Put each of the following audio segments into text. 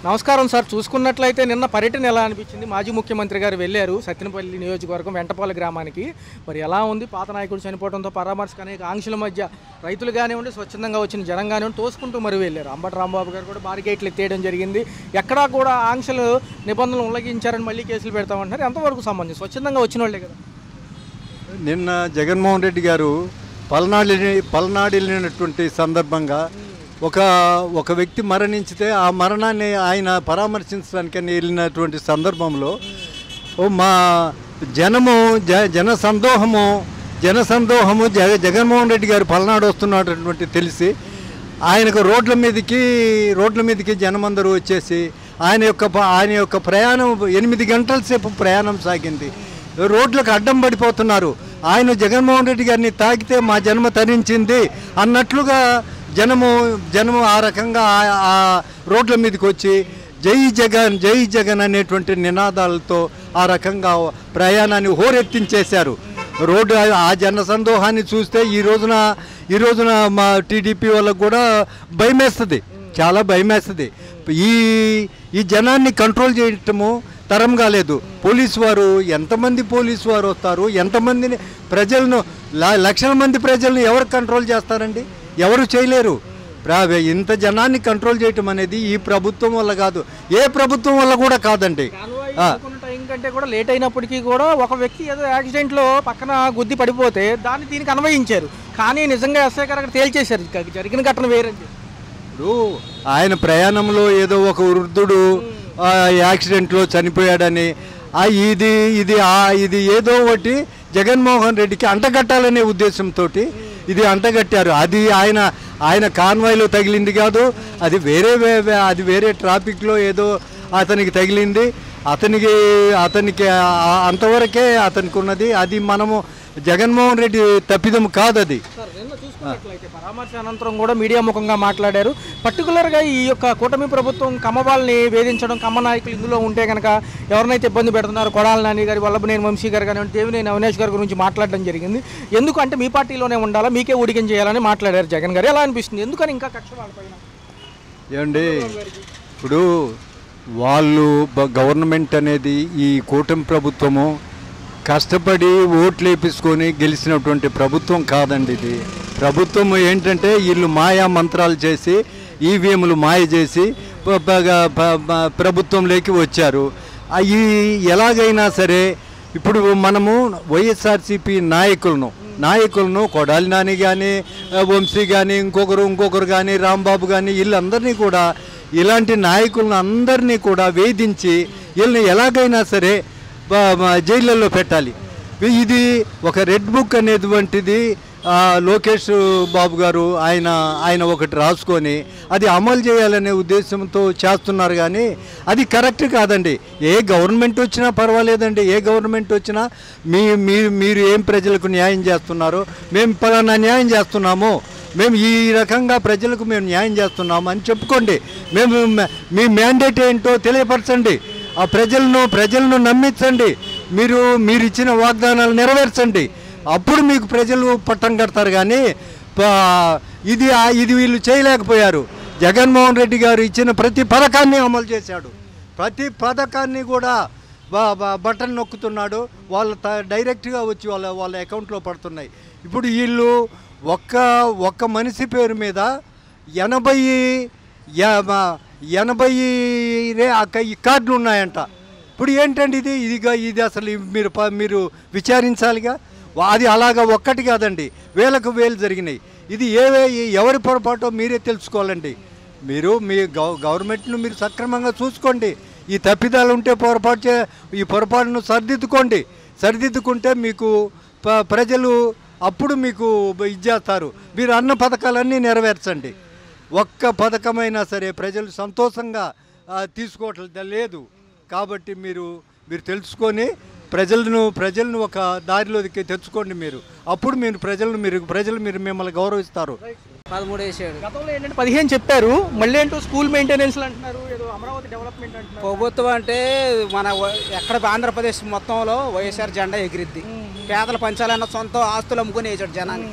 నమస్కారం సార్. చూసుకున్నట్లయితే నిన్న పర్యటన ఎలా అనిపించింది? మాజీ ముఖ్యమంత్రి గారు వెళ్ళారు సత్తెనపల్లి నియోజకవర్గం వెంటపాలెం గ్రామానికి. మరి ఎలా ఉంది? పాత నాయకుడు చనిపోవడంతో పరామర్శకు అనేక ఆంక్షల మధ్య రైతులు కానివ్వండి, స్వచ్ఛందంగా వచ్చిన జనం కానివ్వండి తోసుకుంటూ మరి వెళ్ళారు. అంబటి రాంబాబు గారు కూడా బారికేట్లు ఎత్తేయడం జరిగింది. ఎక్కడా కూడా ఆంక్షలు నిబంధనలు ఉల్లంఘించారని మళ్ళీ కేసులు పెడతామంటారు. ఎంతవరకు సంబంధించి స్వచ్ఛందంగా వచ్చిన వాళ్ళే కదా. నిన్న జగన్మోహన్ రెడ్డి గారు పల్నాడు వెళ్ళినటువంటి సందర్భంగా ఒక వ్యక్తి మరణించితే ఆ మరణాన్ని ఆయన పరామర్శించడానికని వెళ్ళినటువంటి సందర్భంలో మా జనసందోహము జగన్మోహన్ రెడ్డి గారు పల్నాడు వస్తున్నటువంటి తెలిసి ఆయనకు రోడ్ల మీదకి జనమందరూ వచ్చేసి ఆయన యొక్క ప్రయాణం 8 గంటల సేపు ప్రయాణం సాగింది. రోడ్లకు అడ్డం పడిపోతున్నారు. ఆయన జగన్మోహన్ రెడ్డి గారిని తాకితే మా జన్మ తరించింది అన్నట్లుగా జనము ఆ రకంగా ఆ రోడ్ల మీదకి వచ్చి జై జగన్ అనేటువంటి నినాదాలతో ఆ రకంగా ప్రయాణాన్ని హోరెత్తించేశారు. రోడ్డు ఆ జన సందోహాన్ని చూస్తే ఈ రోజున మా టీడీపీ వాళ్ళకు కూడా భయమేస్తుంది, చాలా భయమేస్తుంది. ఈ జనాన్ని కంట్రోల్ చేయటము తరం కాలేదు. ఎంతమంది పోలీసు వారు వస్తారు, ఎంతమందిని ప్రజలను లక్షల మంది ప్రజలను ఎవరు కంట్రోల్ చేస్తారండి? ఎవరు చేయలేరు. ఇంత జనాన్ని కంట్రోల్ చేయటం అనేది ఈ ప్రభుత్వం వల్ల కాదు, ఏ ప్రభుత్వం వల్ల కూడా కాదండి. టైం కంటే కూడా లేట్ అయినప్పటికీ కూడా ఒక వ్యక్తి ఏదో యాక్సిడెంట్లో పక్కన గుద్ది పడిపోతే దీనికి అన్వయించారు. కానీ నిజంగా ఎస్ఐ గారు అక్కడ తేల్చేశారు జరిగిన ఘటన వేరండి. ఇప్పుడు ఆయన ప్రయాణంలో ఏదో ఒక వృద్ధుడు యాక్సిడెంట్లో చనిపోయాడని ఇది ఏదో ఒకటి జగన్మోహన్ రెడ్డికి అంటగట్టాలనే ఉద్దేశంతో ఇది అంటగట్టారు. అది ఆయన కాన్వాయ్లో తగిలింది కాదు, అది వేరే ట్రాఫిక్లో ఏదో అతనికి తగిలింది. అతనికి అంతవరకే అతనికి ఉన్నది. అది మనము జగన్మోహన్ రెడ్డి తప్పిదం కాదు. అది పరామర్శ అనంతరం కూడా మీడియా ముఖంగా మాట్లాడారు. పర్టికులర్గా ఈ యొక్క కూటమి ప్రభుత్వం కమ్మవాళ్ళని వేధించడం, కమ్మ నాయకులు ఇందులో ఉంటే కనుక ఎవరినైతే ఇబ్బంది పెడుతున్నారు, కొడాల నాని గారి, వల్లభనేని వంశీ గారు కానివ్వండి, దేవినేని అవినాష్ గారి గురించి మాట్లాడడం జరిగింది. ఎందుకంటే మీ పార్టీలోనే ఉండాలా, మీకే ఊడికం చేయాలని మాట్లాడారు జగన్ గారు. ఎలా అనిపిస్తుంది? ఎందుకని ఇంకా కక్ష వాళ్ళపైన? ఏమండి, ఇప్పుడు వాళ్ళు గవర్నమెంట్ అనేది ఈ కూటమి ప్రభుత్వము కష్టపడి ఓట్లు వేపించుకొని గెలిచినటువంటి ప్రభుత్వం కాదండి. ఇది ప్రభుత్వం ఏంటంటే వీళ్ళు మాయా మంత్రాలు చేసి ఈవీఎంలు మాయ చేసి ప్రభుత్వంలోకి వచ్చారు. అవి ఎలాగైనా సరే ఇప్పుడు మనము వైఎస్ఆర్సీపీ నాయకులను కొడాలి నాని కానీ, వంశీ కానీ, ఇంకొకరు కానీ, రాంబాబు కానీ, వీళ్ళందరినీ కూడా ఇలాంటి నాయకులను అందరినీ కూడా వేధించి వీళ్ళని ఎలాగైనా సరే జైళ్ళల్లో పెట్టాలి. ఇది ఒక రెడ్ బుక్ అనేటువంటిది లోకేష్ బాబు గారు ఆయన ఒకటి రాసుకొని అది అమలు చేయాలనే ఉద్దేశంతో చేస్తున్నారు. కానీ అది కరెక్ట్ కాదండి. ఏ గవర్నమెంట్ వచ్చినా పర్వాలేదండి. ఏ గవర్నమెంట్ వచ్చినా మీరు ఏం ప్రజలకు న్యాయం చేస్తున్నారు, మేము పలానా న్యాయం చేస్తున్నాము, మేము ఈ రకంగా ప్రజలకు మేము న్యాయం చేస్తున్నాము అని చెప్పుకోండి. మీ మ్యాండేట్ ఏంటో తెలియపరచండి. ఆ ప్రజలను నమ్మించండి. మీరు ఇచ్చిన వాగ్దానాలు నెరవేర్చండి. అప్పుడు మీకు ప్రజలు పట్టం కడతారు. కానీ ఇది వీళ్ళు చేయలేకపోయారు. జగన్మోహన్ రెడ్డి గారు ఇచ్చిన ప్రతి పథకాన్ని అమలు చేశాడు. ప్రతి పథకాన్ని కూడా బటన్ నొక్కుతున్నాడు. వాళ్ళు డైరెక్ట్గా వచ్చి వాళ్ళ అకౌంట్లో పడుతున్నాయి. ఇప్పుడు వీళ్ళు ఒక్క మనిషి పేరు మీద 80 కార్డులు ఉన్నాయంట. ఇప్పుడు ఏంటండి ఇది అసలు మీరు విచారించాలిగా. అది అలాగా ఒక్కటి కాదండి, వేలకు వేలు జరిగినాయి. ఇది ఎవరి పొరపాటో మీరే తెలుసుకోవాలండి. మీ గవర్నమెంట్ను మీరు సక్రమంగా చూసుకోండి. ఈ తప్పిదాలు ఉంటే ఈ పొరపాటును సరిదిద్దుకుంటే మీకు ప్రజలు అప్పుడు మీకు ఇచ్చేస్తారు. మీరు అన్న పథకాలన్నీ నెరవేర్చండి. ఒక్క పథకమైనా సరే ప్రజలు సంతోషంగా తీసుకోవట్లేదు లేదు. కాబట్టి మీరు తెలుసుకొని ప్రజలను ఒక దారిలోకి తెచ్చుకోండి. అప్పుడు ప్రజలు మిమ్మల్ని గౌరవిస్తారు. 13 వేసాడు. గతంలో ఏంటంటే 15 చెప్పారు, మళ్ళీ ఏంటో స్కూల్ మెయింటెనెన్స్ అంటున్నారు, ఏదో అమరావతి డెవలప్మెంట్ అంటున్నారు. ప్రభుత్వం అంటే మన ఎక్కడ ఆంధ్రప్రదేశ్ మొత్తంలో వైఎస్ఆర్ జెండా ఎగిరిద్ది. పేదల పంచాలన్న సొంత ఆస్తులు అమ్ముకుని వేసాడు జనాన్ని.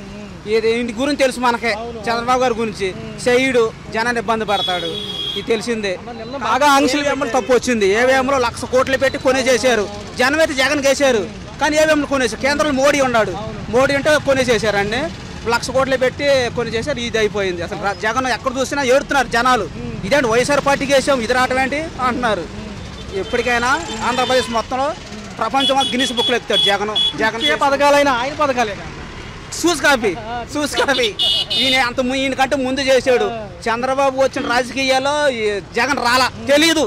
ఇది ఇంటి గురించి తెలుసు మనకే, చంద్రబాబు గారి గురించి చేయడు, జనాన్ని ఇబ్బంది పడతాడు, ఇది తెలిసిందే. బాగా ఆంక్షలు వేమలు తప్పు వచ్చింది. ఏవేమలో 1,00,000 కోట్లు పెట్టి కొనేసేసారు. జనం అయితే జగన్ వేసారు, కానీ ఏవేమలు కొనేసారు. కేంద్రంలో మోడీ ఉన్నాడు, మోడీ అంటే కొనేసేసారు అండి. 1,00,000 కోట్లు పెట్టి కొనేసేసారు. ఇది అయిపోయింది. అసలు జగన్ ఎక్కడ చూసినా ఏడుతున్నారు జనాలు. ఇదేంటి వైఎస్ఆర్ పార్టీకి వేసాం, ఇది రావటం ఏంటి అంటున్నారు. ఎప్పటికైనా ఆంధ్రప్రదేశ్ మొత్తంలో ప్రపంచం గిన్నిస్ బుక్లో ఎక్కుతాడు జగన్. జగన్ ఏ పథకాలైనా ఆయన పథకాలేనా? చూసి కాపీ ఈయనకంటే ముందు చేసాడు. చంద్రబాబు వచ్చిన రాజకీయాల్లో జగన్ రాలా తెలియదు.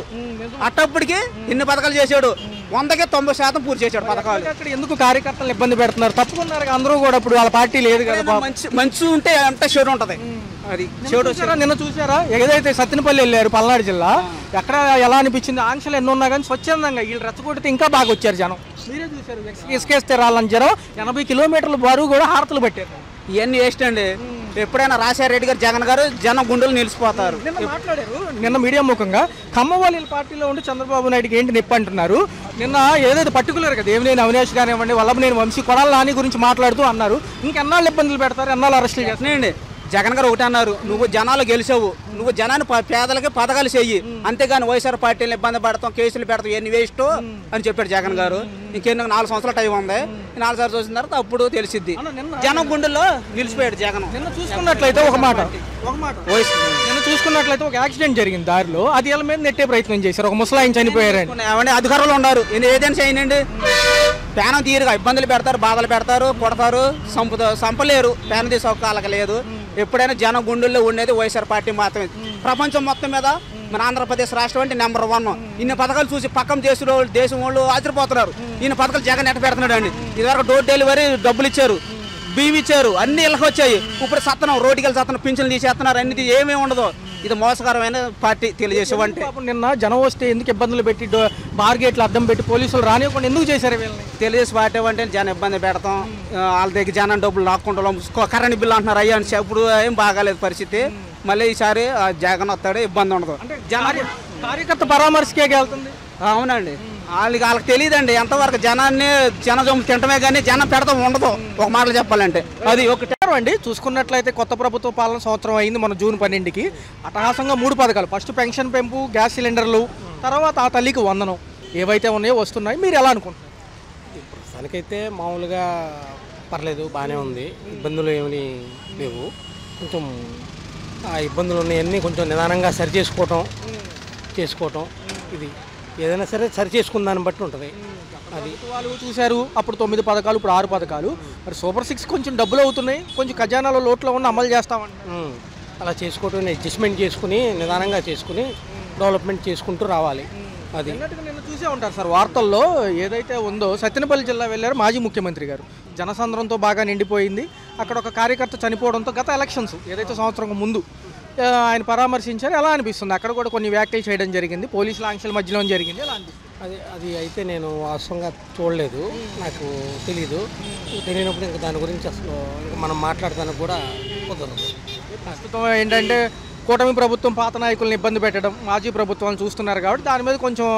అట్టప్పటికి ఇన్ని పథకాలు చేశాడు. 100కి 90% పూర్తి చేశాడు పథకాలు. అక్కడ ఎందుకు కార్యకర్తలు ఇబ్బంది పెడుతున్నారు? తప్పుకున్నారు అందరూ కూడా. ఇప్పుడు వాళ్ళ పార్టీ లేదు కదా. మంచి ఉంటే అంటే చెడు ఉంటది. అది చెడు. నిన్న చూసారా ఏదైతే సత్తెనపల్లి వెళ్ళారు, పల్నాడు జిల్లా, ఎక్కడ ఎలా అనిపించింది? ఆంక్షలు ఎన్ని ఉన్నా కానీ స్వచ్ఛందంగా వీళ్ళు రెచ్చగొడితే ఇంకా బాగా వచ్చారు జనం. మీరే చూసారు, ఇసుకేస్తే రాళ్ళని జనం 80 కిలోమీటర్ల బరువు కూడా హారతలు పెట్టారు. ఇవన్నీ వేస్ట్ అండి. ఎప్పుడైనా రాజశేఖర రెడ్డి గారు, జగన్ గారు జనం గుండెలు నిలిచిపోతారు. నిన్న మాట్లాడారు, నిన్న మీడియా ముఖంగా ఖమ్మవాళ్ళ పార్టీలో ఉండి చంద్రబాబు నాయుడుకి ఏంటి నొప్పి అంటున్నారు. నిన్న ఏదైతే పర్టికులర్ కదా దేవినేని అవినాష్ కానివ్వండి, వల్లభనేని వంశీ, కొడాల నాని గురించి మాట్లాడుతూ అన్నారు, ఇంకెన్నాళ్ళు ఇబ్బందులు పెడతారు, ఎన్నాళ్ళు అరెస్టులు చేస్తున్నాయండి. జగన్ గారు ఒకటి అన్నారు, నువ్వు జనాలు గెలిచావు, నువ్వు జనాన్ని పేదలకి పథకాలు చెయ్యి, అంతేగాని వైఎస్ఆర్ పార్టీని ఇబ్బంది పడతాం, కేసులు పెడతాం, ఎన్ని వేస్ట్ అని చెప్పాడు జగన్ గారు. ఇంకెన్ని 4 సంవత్సరాల టైం ఉంది. 4 సార్లు చూసిన తర్వాత అప్పుడు తెలిసిద్ది. జనం గుండెల్లో నిలిచిపోయాడు జగన్. నిన్న చూసుకున్నట్లయితే నిన్న చూసుకున్నట్లయితే ఒక యాక్సిడెంట్ జరిగింది దారిలో, అది వీళ్ళ మీద నెట్టే ప్రయత్నం చేశారు. ఒక ముసలాయన చనిపోయారని. అధికారులు ఉన్నారు, ఏదైనా చేయనండి. పేనం తీరుగా ఇబ్బందులు పెడతారు, బాధలు పెడతారు, కొడతారు, చంపలేరు. పేనం తీసే ఒక్క లేదు. ఎప్పుడైనా జనం గుండెల్లో ఉండేది వైఎస్ఆర్ పార్టీ మాత్రమే. ప్రపంచం మొత్తం మీద మన ఆంధ్రప్రదేశ్ రాష్ట్రం అంటే నెంబర్ 1. ఇన్ని పథకాలు చూసి పక్కన దేశం వాళ్ళు ఆశ్చర్యపోతున్నారు. ఈయన పథకాలు జగన్ ఎట్ట పెడుతున్నాడు అండి. ఇదివరకు డోర్ డెలివరీ డబ్బులు ఇచ్చారు, బియ్యం ఇచ్చారు, అన్ని ఇళ్ళకి వచ్చాయి. ఇప్పుడు సత్తనం రోడ్డుకి వెళ్ళి సత్తనం పింఛన్లు తీసేస్తున్నారు. అన్ని ఏమేమి ఉండదు. ఇది మోసకరమైన పార్టీ తెలియజేసేవంటే. నిన్న జనం వస్తే ఎందుకు ఇబ్బందులు పెట్టి బార్గేట్లు అడ్డం పెట్టి పోలీసులు రానివ్వకుండా ఎందుకు చేశారు వీళ్ళని? తెలియజేసి పార్టీ అంటే జనం ఇబ్బంది పెడతాం, వాళ్ళ దగ్గర జనం డబ్బులు లాక్కుంటాం, కరెంట్ బిల్లు అంటున్నారు. అయ్యా అని ఇప్పుడు ఏం బాగాలేదు పరిస్థితి. మళ్ళీ ఈసారి జగన్ వస్తాడు, ఇబ్బంది ఉండదు. అంటే కార్యకర్త పరామర్శకే వెళ్తుంది. అవునండి, వాళ్ళకి తెలియదండి ఎంతవరకు జనాన్ని జనజొమ్ము తింటమే కానీ జనం పెడతాం ఉండదు. ఒక మాటలు చెప్పాలంటే అది ఒకటి అండి. చూసుకున్నట్లయితే కొత్త ప్రభుత్వ పాలన సంవత్సరం అయింది. మన జూన్ 12కి అట్టహాసంగా 3 పథకాలు, ఫస్ట్ పెన్షన్ పెంపు, గ్యాస్ సిలిండర్లు, తర్వాత ఆ తల్లికి వందనం, ఏవైతే ఉన్నాయో వస్తున్నాయి. మీరు ఎలా అనుకుంటున్నారు? ప్రస్తుతానికైతే మామూలుగా పర్లేదు, బాగానే ఉంది. ఇబ్బందులు ఏమీ లేవు. కొంచెం ఆ ఇబ్బందులు ఉన్నాయన్నీ కొంచెం నిదానంగా సరి చేసుకోవటం ఇది ఏదైనా సరే సరి చేసుకున్న దాన్ని బట్టి ఉంటుంది. అది వాళ్ళు చూశారు, అప్పుడు 9 పథకాలు, ఇప్పుడు 6 పథకాలు. మరి సూపర్ 6 కొంచెం డబ్బులు అవుతున్నాయి, కొంచెం ఖజానాలో లోట్లో ఉన్న అమలు చేస్తామండి. అలా చేసుకోవటం, అడ్జస్ట్మెంట్ చేసుకుని నిదానంగా చేసుకుని డెవలప్మెంట్ చేసుకుంటూ రావాలి. అది నిన్న చూసే ఉంటారు సార్ వార్తల్లో, ఏదైతే ఉందో సత్తెనపల్లి జిల్లా వెళ్ళారు మాజీ ముఖ్యమంత్రి గారు. జనసంద్రంతో బాగా నిండిపోయింది. అక్కడ ఒక కార్యకర్త చనిపోవడంతో గత ఎలక్షన్స్ ఏదైతే సంవత్సరం ముందు ఆయన పరామర్శించారు. ఎలా అనిపిస్తుంది? అక్కడ కూడా కొన్ని వ్యాఖ్యలు చేయడం జరిగింది, పోలీసుల ఆంక్షల మధ్యలో జరిగింది. ఎలా అనిపిస్తుంది? అది అయితే నేను వాస్తవంగా చూడలేదు, నాకు తెలియనప్పుడు ఇంకా దాని గురించి అసలు ఇంకా మనం మాట్లాడటానికి కూడా కుదరదు. ప్రస్తుతం ఏంటంటే కూటమి ప్రభుత్వం పాత నాయకులను ఇబ్బంది పెట్టడం, మాజీ ప్రభుత్వాన్ని చూస్తున్నారు కాబట్టి దాని మీద కొంచెం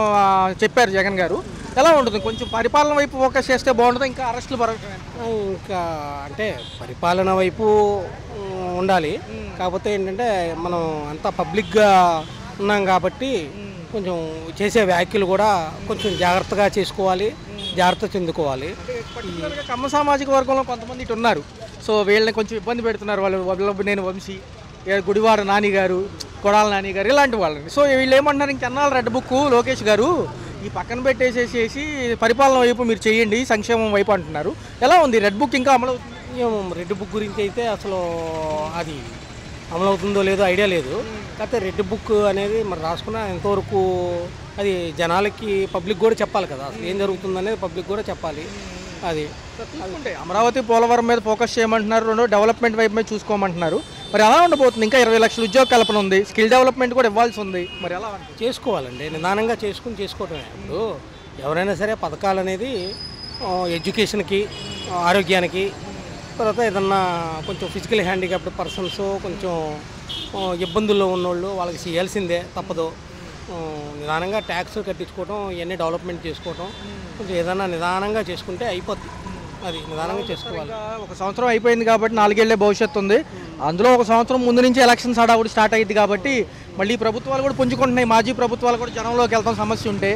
చెప్పారు జగన్ గారు. ఎలా ఉంటుంది? కొంచెం పరిపాలన వైపు ఫోకస్ చేస్తే బాగుంటుంది, ఇంకా అరెస్టులు ఇంకా అంటే పరిపాలన వైపు ఉండాలి. కాకపోతే ఏంటంటే మనం అంతా పబ్లిక్గా ఉన్నాం కాబట్టి కొంచెం చేసే వ్యాఖ్యలు కూడా కొంచెం జాగ్రత్తగా చేసుకోవాలి, జాగ్రత్త చెందుకోవాలి. కమ్మ సామాజిక వర్గంలో కొంతమంది ఇటు ఉన్నారు, సో వీళ్ళని కొంచెం ఇబ్బంది పెడుతున్నారు. వల్లభనేని వంశీ, గుడివాడ నాని గారు, కొడాల నాని గారు, ఇలాంటి వాళ్ళని. సో వీళ్ళు ఏమంటున్నారు, ఇంకెన్నాళ్ళు రెడ్ బుక్ లోకేష్ గారు ఈ పక్కన పెట్టేసేసి పరిపాలన వైపు మీరు చేయండి, సంక్షేమం వైపు అంటున్నారు. ఎలా ఉంది రెడ్ బుక్? ఇంకా అమలు అవుతుంది? రెడ్ బుక్ గురించి అయితే అసలు అది అమలవుతుందో లేదో ఐడియా లేదు. కాకపోతే రెడ్ బుక్ అనేది మరి రాసుకున్న ఎంతవరకు అది జనాలకి పబ్లిక్ కూడా చెప్పాలి కదా, అసలు ఏం జరుగుతుందనేది పబ్లిక్ కూడా చెప్పాలి. అది అమరావతి పోలవరం మీద ఫోకస్ చేయమంటున్నారు, రెండో డెవలప్మెంట్ వైపు మీద చూసుకోమంటున్నారు. మరి ఎలా ఉండబోతుంది? ఇంకా 20 లక్షల ఉద్యోగ కల్పన ఉంది, స్కిల్ డెవలప్మెంట్ కూడా ఇవ్వాల్సి ఉంది. మరి ఎలా చేసుకోవాలండి? నిదానంగా చేసుకోవటమే. ఇప్పుడు ఎవరైనా సరే పథకాలు అనేది ఎడ్యుకేషన్కి, ఆరోగ్యానికి, తర్వాత ఏదన్నా కొంచెం ఫిజికల్ హ్యాండిక్యాప్డ్ పర్సన్స్, కొంచెం ఇబ్బందుల్లో ఉన్నోళ్ళు వాళ్ళకి చేయాల్సిందే, తప్పదు. నిదానంగా ట్యాక్స్ కట్టించుకోవటం, ఇవన్నీ డెవలప్మెంట్ చేసుకోవటం, కొంచెం ఏదైనా నిదానంగా చేసుకుంటే అయిపోద్ది. అది నిదానంగా చేసుకోవాలి. ఒక సంవత్సరం అయిపోయింది కాబట్టి 4 ఏళ్లే భవిష్యత్తు ఉంది. అందులో ఒక సంవత్సరం ముందు నుంచి ఎలక్షన్స్ హడావుడి స్టార్ట్ అయ్యింది కాబట్టి మళ్ళీ ప్రభుత్వాలు కూడా పుంజుకుంటున్నాయి. మాజీ ప్రభుత్వాలు కూడా జనంలోకి వెళ్తాం సమస్య ఉంటే.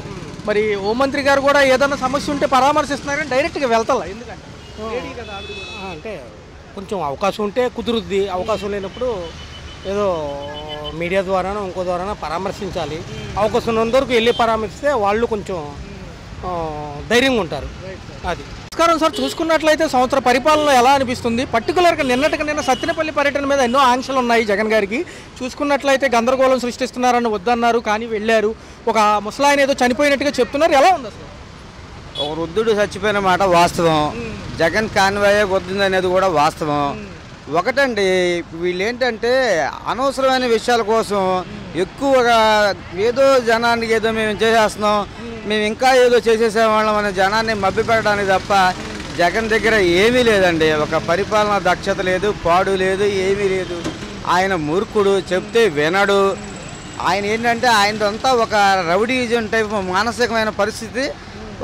మరి హోంమంత్రి గారు కూడా ఏదైనా సమస్య ఉంటే పరామర్శిస్తున్నారని డైరెక్ట్గా వెళ్తాం. ఎందుకంటే అంటే కొంచెం అవకాశం ఉంటే కుదురుద్ది, అవకాశం లేనప్పుడు ఏదో మీడియా ద్వారానో ఇంకో ద్వారానో పరామర్శించాలి. అవకాశం ఉన్నంత వరకు వెళ్ళి పరామర్శిస్తే వాళ్ళు కొంచెం ధైర్యంగా ఉంటారు. అది నమస్కారం సార్. చూసుకున్నట్లయితే సంవత్సర పరిపాలన ఎలా అనిపిస్తుంది? పర్టికులర్గా నిన్న సత్తెనపల్లి పర్యటన మీద ఎన్నో ఆంక్షలు ఉన్నాయి జగన్ గారికి. చూసుకున్నట్లయితే గందరగోళం సృష్టిస్తున్నారని వద్దన్నారు, కానీ వెళ్ళారు. ఒక ముసలాయన ఏదో చనిపోయినట్టుగా చెప్తున్నారు. ఎలా ఉంది అసలు? ఒక వృద్ధుడు చచ్చిపోయిన మాట వాస్తవం. జగన్ కాన్వాయే వద్దుంది అనేది కూడా వాస్తవం. ఒకటండి, వీళ్ళు ఏంటంటే అనవసరమైన విషయాల కోసం ఎక్కువగా ఏదో జనానికి ఏదో మేము చేసేస్తున్నాం, మేము ఇంకా ఏదో చేసేసేవాళ్ళం అనే జనాన్ని మభ్యపెట్టడానికి తప్ప జగన్ దగ్గర ఏమీ లేదండి. ఒక పరిపాలన దక్షత లేదు, పాడు లేదు, ఏమీ లేదు. ఆయన మూర్ఖుడు, చెప్తే వినడు. ఆయన ఏంటంటే ఆయనదంతా ఒక రౌడీజం టైప్ మానసికమైన పరిస్థితి,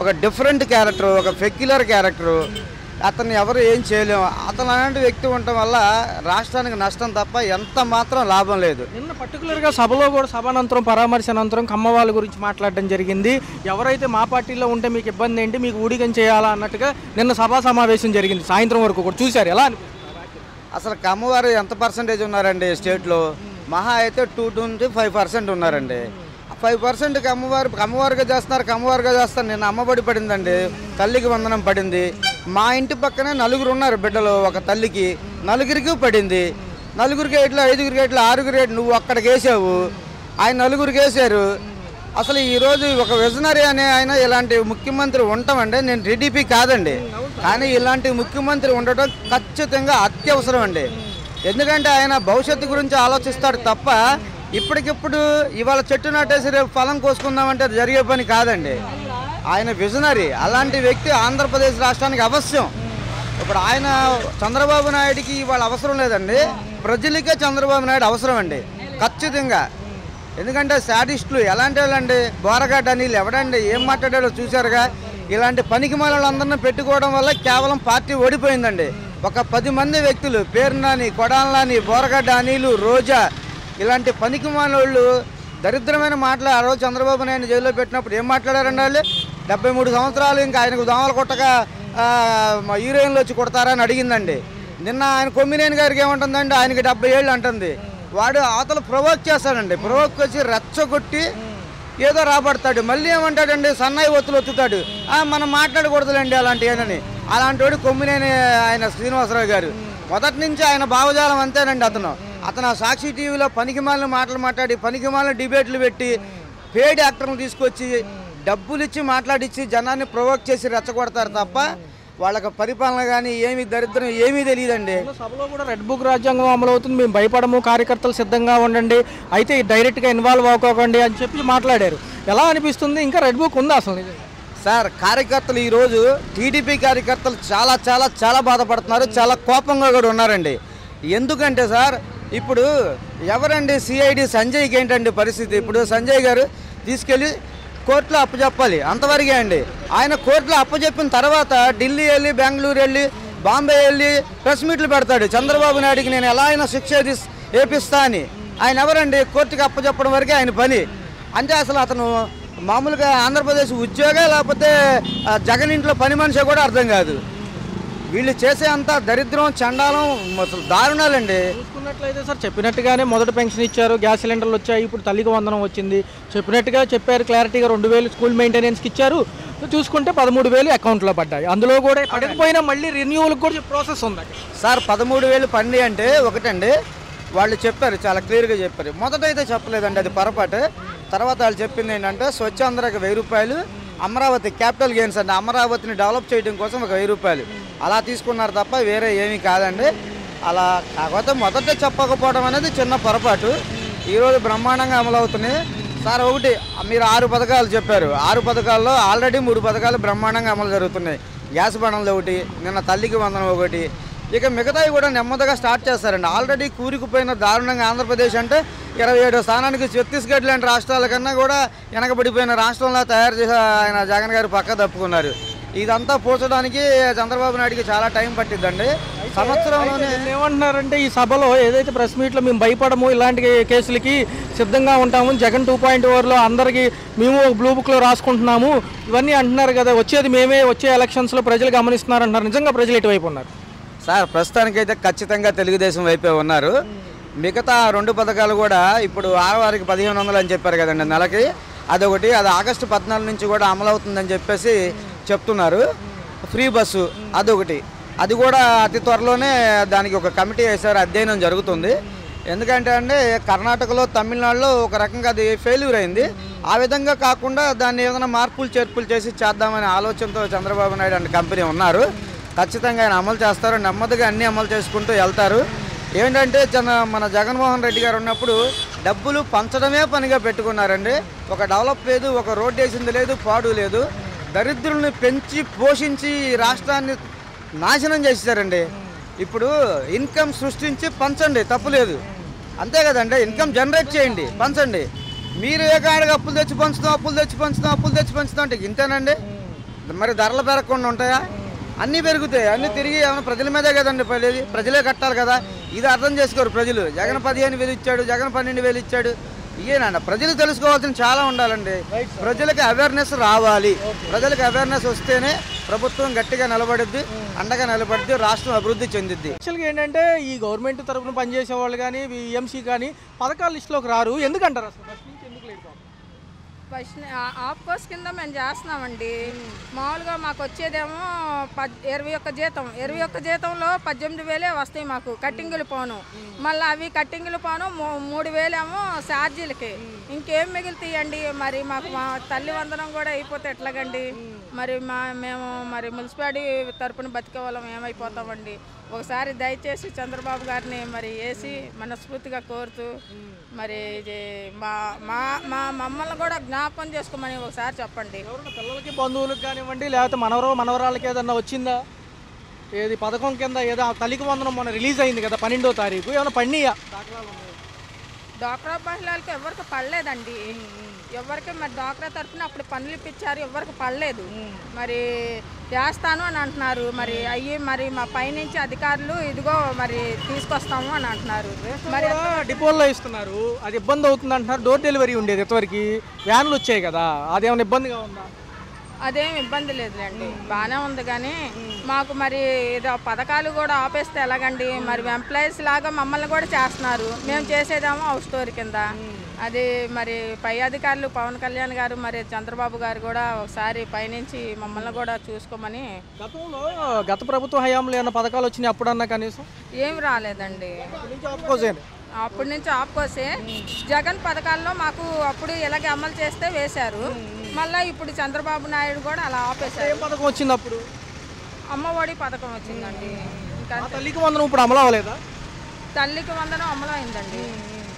ఒక డిఫరెంట్ క్యారెక్టర్, ఒక పెక్యులర్ క్యారెక్టరు. అతన్ని ఎవరు ఏం చేయలేము. అతను అలాంటి వ్యక్తి ఉండటం వల్ల రాష్ట్రానికి నష్టం తప్ప ఎంత మాత్రం లాభం లేదు. నిన్న పర్టికులర్గా సభలో కూడా సభానంతరం పరామర్శ అనంతరం కమ్మ వాళ్ళ గురించి మాట్లాడడం జరిగింది. ఎవరైతే మా పార్టీలో ఉంటే మీకు ఇబ్బంది ఏంటి, మీకు ఊడిగం చేయాలా అన్నట్టుగా నిన్న సభా సమావేశం జరిగింది. సాయంత్రం వరకు కూడా చూశారు. ఎలా అనిపిస్తుంది? అసలు కమ్మవారు ఎంత పర్సెంటేజ్ ఉన్నారండి స్టేట్లో? మహా అయితే 2 నుంచి 5% ఉన్నారండి. 5% కమ్మవారుగా చేస్తారు. నేను అమ్మబడి పడిందండి, తల్లికి వందనం పడింది. మా ఇంటి పక్కనే 4 ఉన్నారు బిడ్డలు. ఒక తల్లికి 4 పడింది. 4 ఇట్లా 5 ఇట్లా 6 నువ్వు అక్కడికి వేసావు, ఆయన 4 వేసారు. అసలు ఈరోజు ఒక విజనరీ అనే ఆయన ఇలాంటి ముఖ్యమంత్రి ఉండటమండి. నేను టీడీపీ కాదండి, కానీ ఇలాంటి ముఖ్యమంత్రి ఉండటం ఖచ్చితంగా అత్యవసరం అండి. ఎందుకంటే ఆయన భవిష్యత్తు గురించి ఆలోచిస్తాడు తప్ప ఇప్పటికిప్పుడు ఇవాళ చెట్టు నాటేసి రేపు ఫలం కోసుకుందామంటే అది జరిగే పని కాదండి. ఆయన విజనరీ. అలాంటి వ్యక్తి ఆంధ్రప్రదేశ్ రాష్ట్రానికి అవశ్యం. ఇప్పుడు ఆయన చంద్రబాబు నాయుడికి ఇవాళ అవసరం లేదండి, ప్రజలకే చంద్రబాబు నాయుడు అవసరం అండి ఖచ్చితంగా. ఎందుకంటే శాడిస్టులు ఎలాంటి వాళ్ళండి? బోరగడ్డ అనిల్ ఎవడండి ఏం మాట్లాడాడో చూశారుగా. ఇలాంటి పనికి వాళ్ళందరినీ పెట్టుకోవడం వల్ల కేవలం పార్టీ ఓడిపోయిందండి. ఒక 10 మంది వ్యక్తులు, పేరునాని, కొడాలని, బోరగడ్డ అనిలు, రోజా, ఇలాంటి పనికి వాళ్ళు దరిద్రమైన మాటలు ఆ రోజు చంద్రబాబు నాయుడు జైల్లో పెట్టినప్పుడు ఏం మాట్లాడారండి? వాళ్ళు 73 సంవత్సరాలు ఇంకా ఆయనకు దోమలు కొట్టగా హీరోయిన్లు వచ్చి కొడతారని అడిగిందండి. నిన్న ఆయన కొమ్మినేని గారికి ఏమంటుందండి? ఆయనకి 70 ఏళ్ళు అంటుంది. వాడు అవతల ప్రొవోక్ చేస్తాడండి. ప్రొవోక్ వచ్చి రెచ్చగొట్టి ఏదో రాబడతాడు. మళ్ళీ ఏమంటాడండి? సన్నాయి ఒత్తులు ఒత్తుతాడు. మనం మాట్లాడకూడదులేండి అలాంటివేనని. అలాంటి వాడు కొమ్మినేని ఆయన శ్రీనివాసరావు గారు. మొదటి నుంచి ఆయన భావజాలం అంతేనండి. అతను సాక్షి టీవీలో పనికిమాలిన మాటలు మాట్లాడి, పనికిమాలిన డిబేట్లు పెట్టి, పేడ్ యాక్టర్లు తీసుకొచ్చి డబ్బులు ఇచ్చి మాట్లాడించి జనాన్ని ప్రొవోక్ చేసి రెచ్చగొడతారు తప్ప వాళ్ళకి పరిపాలన కానీ ఏమీ దరిద్రం ఏమీ తెలియదండి. సభలో కూడా రెడ్ బుక్ రాజ్యాంగం అమలు అవుతుంది, మేము భయపడము, కార్యకర్తలు సిద్ధంగా ఉండండి, అయితే డైరెక్ట్గా ఇన్వాల్వ్ అవ్వకండి అని చెప్పి మాట్లాడారు. ఎలా అనిపిస్తుంది? ఇంకా రెడ్ బుక్ ఉందా అసలు? సార్, కార్యకర్తలు ఈరోజు టీడీపీ కార్యకర్తలు చాలా చాలా చాలా బాధపడుతున్నారు, చాలా కోపంగా కూడా ఉన్నారండి. ఎందుకంటే సార్, ఇప్పుడు ఎవరండి సిఐడి సంజయ్కి ఏంటండి పరిస్థితి? ఇప్పుడు సంజయ్ గారు తీసుకెళ్ళి కోర్టులో అప్పచెప్పాలి, అంతవరకే అండి. ఆయన కోర్టులో అప్పచెప్పిన తర్వాత ఢిల్లీ వెళ్ళి, బెంగళూరు వెళ్ళి, బాంబే వెళ్ళి ప్రెస్ మీట్లు పెడతాడు. చంద్రబాబు నాయుడికి నేను ఎలా అయినా శిక్ష వేపిస్తా అని. ఆయన ఎవరండి? కోర్టుకి అప్పచెప్పడం వరకే ఆయన పని. అంటే అసలు అతను మామూలుగా ఆంధ్రప్రదేశ్ ఉద్యోగ లేకపోతే జగన్ ఇంట్లో పని మనిషి కూడా అర్థం కాదు. వీళ్ళు చేసే అంత దరిద్రం, చండాలం, అసలు దారుణాలండి. చూసుకున్నట్లయితే సార్ చెప్పినట్టుగానే మొదటి పెన్షన్ ఇచ్చారు, గ్యాస్ సిలిండర్లు వచ్చాయి, ఇప్పుడు తల్లికి వందనం వచ్చింది. చెప్పినట్టుగా చెప్పారు క్లారిటీగా. 2000 స్కూల్ మెయింటెనెన్స్కి ఇచ్చారు. చూసుకుంటే 13,000 అకౌంట్లో పడ్డాయి. అందులో కూడా పడకపోయినా మళ్ళీ రెన్యూవల్కి కూడా ప్రాసెస్ ఉంది సార్. 13,000 పండి అంటే ఒకటండి, వాళ్ళు చెప్పారు, చాలా క్లియర్గా చెప్పారు. మొదటైతే చెప్పలేదండి, అది పొరపాటు. తర్వాత వాళ్ళు చెప్పింది ఏంటంటే స్వచ్ఛాంధ్రకి 1000 రూపాయలు, అమరావతి క్యాపిటల్ గెయిన్స్ అండి, అమరావతిని డెవలప్ చేయడం కోసం ఒక 1000 రూపాయలు అలా తీసుకున్నారు తప్ప వేరే ఏమీ కాదండి. అలా కాకపోతే మొదట చెప్పకపోవడం అనేది చిన్న పొరపాటు. ఈరోజు బ్రహ్మాండంగా అమలు అవుతున్నాయి సార్. ఒకటి, మీరు 6 పథకాలు చెప్పారు. 6 పథకాల్లో ఆల్రెడీ 3 పథకాలు బ్రహ్మాండంగా అమలు జరుగుతున్నాయి. గ్యాస్ బండలు ఒకటి, నిన్న తల్లికి వందనం ఒకటి, ఇక మిగతాయి కూడా నెమ్మదిగా స్టార్ట్ చేస్తారండి. ఆల్రెడీ కూరుకుపోయిన దారుణంగా ఆంధ్రప్రదేశ్ అంటే 27వ స్థానానికి ఛత్తీస్గఢ్ లాంటి రాష్ట్రాల కన్నా కూడా వెనకబడిపోయిన రాష్ట్రంలో తయారు చేసే ఆయన జగన్ గారు పక్క తప్పుకున్నారు. ఇదంతా పూడ్చడానికి చంద్రబాబు నాయుడికి చాలా టైం పట్టిద్దండి. సంవత్సరంలోనే ఏమంటున్నారంటే ఈ సభలో ఏదైతే ప్రెస్ మీట్లో మేము భయపడము, ఇలాంటి కేసులకి సిద్ధంగా ఉంటాము, జగన్ 2.0లో అందరికీ మేము బ్లూ బుక్లో రాసుకుంటున్నాము ఇవన్నీ అంటున్నారు కదా, వచ్చేది మేమే, వచ్చే ఎలక్షన్స్లో ప్రజలు గమనిస్తున్నారు అంటున్నారు. నిజంగా ప్రజలు ఎటువైపు ఉన్నారు సార్? ప్రస్తుతానికైతే ఖచ్చితంగా తెలుగుదేశం వైపే ఉన్నారు. మిగతా 2 పథకాలు కూడా ఇప్పుడు ఆడవారికి 1500 అని చెప్పారు కదండి నెలకి, అదొకటి. అది ఆగస్టు 14 నుంచి కూడా అమలు అవుతుందని చెప్పేసి చెప్తున్నారు. ఫ్రీ బస్సు అదొకటి, అది కూడా అతి త్వరలోనే దానికి ఒక కమిటీ వేశారు, అధ్యయనం జరుగుతుంది. ఎందుకంటే అండి కర్ణాటకలో, తమిళనాడులో ఒక రకంగా అది ఫెయిల్యూర్ అయింది. ఆ విధంగా కాకుండా దాన్ని ఏదైనా మార్పులు చేర్పులు చేసి చేద్దామనే ఆలోచనతో చంద్రబాబు నాయుడు అండ్ కంపెనీ ఉన్నారు. ఖచ్చితంగా ఆయన అమలు చేస్తారు, నెమ్మదిగా అన్నీ అమలు చేసుకుంటూ వెళ్తారు. ఏంటంటే మన జగన్మోహన్ రెడ్డి గారు ఉన్నప్పుడు డబ్బులు పంచడమే పనిగా పెట్టుకున్నారండి. ఒక డెవలప్ లేదు, ఒక రోడ్డు వేసింది లేదు, పాడు లేదు. దరిద్రుల్ని పెంచి పోషించి రాష్ట్రాన్ని నాశనం చేసేసారండి. ఇప్పుడు ఇన్కమ్ సృష్టించి పంచండి, తప్పు లేదు, అంతే కదండి. ఇన్కమ్ జనరేట్ చేయండి, పంచండి. మీరు ఏ కాడగా అప్పులు తెచ్చి పంచుతాం అంటే ఇంతేనండి. మరి ధరలు పెరగకుండా ఉంటాయా? అన్నీ పెరుగుతాయి, అన్నీ తిరిగి ఏమైనా ప్రజల మీదే కదండి పడేది, ప్రజలే కట్టాలి కదా. ఇది అర్థం చేసుకోరు ప్రజలు. జగన్ 15,000 ఇచ్చాడు, జగన్ 12,000 ఇచ్చాడు. ఇయేనండి ప్రజలు తెలుసుకోవాల్సిన చాలా ఉండాలండి. ప్రజలకు అవేర్నెస్ రావాలి. ప్రజలకు అవేర్నెస్ వస్తేనే ప్రభుత్వం గట్టిగా నిలబడుద్ది, అండగా నిలబడుద్ది, రాష్ట్రం అభివృద్ధి చెందిద్ది. యాక్చువల్గా ఏంటంటే ఈ గవర్నమెంట్ తరఫున పనిచేసే వాళ్ళు కానీ ఈఎంసీ కానీ పథకాల లిస్టులోకి రారు, ఎందుకంటారు అసలు? ఫస్ట్ నుంచి ఎందుకు లేదు? ఫస్ట్ ఆఫ్కోర్స్ కింద మేము చేస్తున్నామండి. మామూలుగా మాకు వచ్చేదేమో 21 జీతం, 21 జీతంలో 18,000 వస్తాయి మాకు కట్టింగులు పోను. మళ్ళీ అవి కట్టింగులు పోను 3,000 ఏమో ఛార్జీలకి. ఇంకేం మిగులుతాయండి? మరి మాకు మా తల్లి వందనం కూడా అయిపోతే ఎట్లాగండి? మరి మేము మరి మున్సిపాలిటీ తరపున బతికే వాళ్ళం ఏమైపోతామండి? ఒకసారి దయచేసి చంద్రబాబు గారిని మరి వేసి మనస్ఫూర్తిగా కోరుతూ మరి మమ్మల్ని కూడా జ్ఞాపకం చేసుకోమని ఒకసారి చెప్పండి. పిల్లలకి, బంధువులకు కానివ్వండి, లేకపోతే మనవరాళ్ళకి ఏదన్నా వచ్చిందా? ఏది పథకం కింద ఏదో తల్లికి వందనం మొన్న రిలీజ్ అయింది కదా 12వ తారీఖు, ఏమైనా పడినాయా? డ్వాక్రా మహిళలకు ఎవరికి పడలేదండి. ఎవరికి మరి డ్వాక్రా తరఫున అప్పుడు పనులు ఇప్పించారు, ఎవరికి పడలేదు. మరి చేస్తాను అని అంటున్నారు. మరి మరి మా పైనుంచి అధికారులు ఇదిగో మరి తీసుకొస్తాము అని అంటున్నారు. మరి డిపోల్లో ఇస్తున్నారు, అది ఇబ్బంది అవుతుంది అంటున్నారు. డోర్ డెలివరీ ఉండేది ఇంతవరకు, వ్యాన్లు వచ్చాయి కదా, అదేమైనా ఇబ్బందిగా ఉందా? అదేం ఇబ్బంది లేదులేండి, బాగానే ఉంది. కానీ మాకు మరి ఏదో పథకాలు కూడా ఆపేస్తే ఎలాగండి? మరి ఎంప్లాయీస్ లాగా మమ్మల్ని కూడా చేస్తున్నారు, మేము చేసేదేమో హౌస్ స్టోర్ కింద. అది మరి పై అధికారులు పవన్ కళ్యాణ్ గారు మరి చంద్రబాబు గారు కూడా ఒకసారి పైనుంచి మమ్మల్ని కూడా చూసుకోమని. గతంలో గత ప్రభుత్వ హయాంలో ఏమైనా పథకాలు వచ్చినాయి అప్పుడన్నా? కనీసం ఏమి రాలేదండి. అప్పటి నుంచి ఆపుకోసే జగన్ పథకాల్లో మాకు అప్పుడు ఇలాగే అమలు చేస్తే వేశారు. మళ్ళీ ఇప్పుడు చంద్రబాబు నాయుడు కూడా అలా ఆపేశారు. ఏం పథకం వచ్చింది అప్పుడు? అమ్మఒడి పథకం వచ్చిందండి. ఇంకా తల్లికి వందనం ఇప్పుడు అమలు అవ్వలేదా? తల్లికి వందనం అమలు అయిందండి,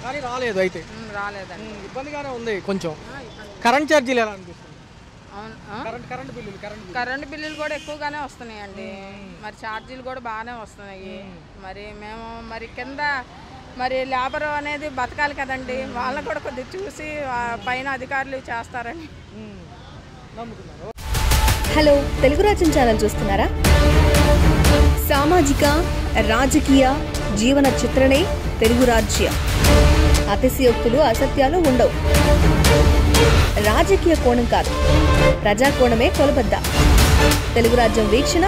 కానీ రాలేదు. అయితే రాలేదండి, ఇబ్బందిగానే ఉంది కొంచెం. కరెంట్ ఛార్జీలు ఎలా అనిపిస్తుంది? కరెంట్ బిల్లులు కూడా ఎక్కువగానే వస్తున్నాయండి. మరి ఛార్జీలు కూడా బాగానే వస్తున్నాయి. మరి మేము మరి కింద మరి లేబర్ అనేది బతకాలి కదండి, వాళ్ళని కూడా కొద్దిగా చూసి పైన అధికారులు చేస్తారని. హలో, తెలుగు రాజ్యం ఛానల్ చూస్తున్నారా? సామాజిక, రాజకీయ, జీవన చిత్రణే తెలుగు రాజ్యం. అతిశయోక్తులు, అసత్యాలు ఉండవు. రాజకీయ కోణం కాదు, ప్రజా కోణమే కొలబద్ద. తెలుగు రాజ్యం వీక్షణ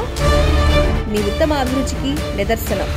మీ ఉత్తమ అభిరుచికి నిదర్శనం.